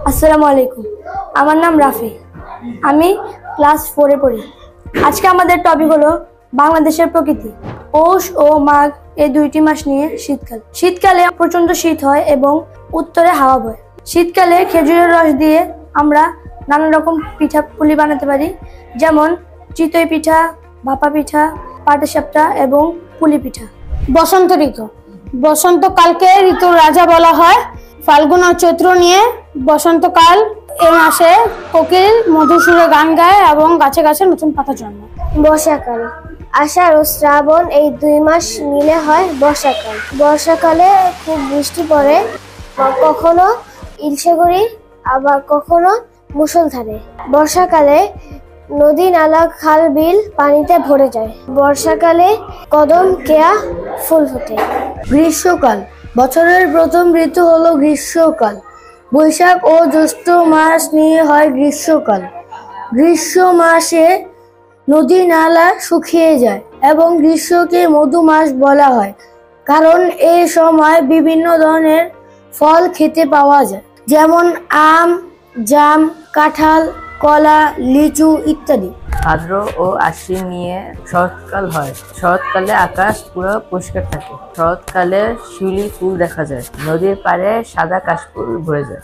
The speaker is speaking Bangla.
আসসালামু আলাইকুম। আমার নাম রাফি। আমি ক্লাস 4 এ পড়ি। আজকে আমাদের টপিক হলো বাংলাদেশের প্রকৃতি। পৌষ ও মাঘ এই দুইটি মাস নিয়ে শীতকাল। শীতকালে প্রচন্ড শীত হয় এবং উত্তরে হাওয়া বয়। শীতকালে খেজুরের রস দিয়ে আমরা নানা রকম পিঠা পুলি বানাতে পারি, যেমন চিতই পিঠা, ভাপা পিঠা, পাটিসাপটা এবং পুলি পিঠা। বসন্ত ঋতু। বসন্তকালকে ঋতুর রাজা বলা হয়। ফাল্গুন ও চৈত্র নিয়ে বসন্তকাল। এই মাসে কোকিল মধুর সুরে গান গায় এবং গাছে গাছে নতুন পাতা জন্মায়। বর্ষাকাল। আষাঢ় ও শ্রাবণ এই 2 মাস মিলে হয় বর্ষাকাল। বর্ষাকালে খুব বৃষ্টি পড়ে, কখনো ইলশেগুড়ি আবার কখনো মুষলধারে। বর্ষাকালে নদী নালা খাল বিল পানিতে ভরে যায়। বর্ষাকালে কদম কেয়া ফুল ফোটে। গ্রীষ্মকাল। বছরের প্রথম ঋতু হলো গ্রীষ্মকাল। বৈশাখ ও জ্যৈষ্ঠ মাস নিয়ে হয় গ্রীষ্মকাল। গ্রীষ্ম মাসে নদী নালা শুকিয়ে যায় এবং গ্রীষ্মকে মধু মাস বলা হয়, কারণ এই সময় বিভিন্ন ধরনের ফল খেতে পাওয়া যায়, যেমন আম, জাম, কাঁঠাল, কলা, লিচু ইত্যাদি। ভাদ্র ও আশ্বিন নিয়ে শরৎকাল হয়। শরৎকালে আকাশ পুরো পরিষ্কার থাকে। শরৎকালে শিউলি ফুল দেখা যায়। নদীর পাড়ে সাদা কাশফুল ভরে যায়।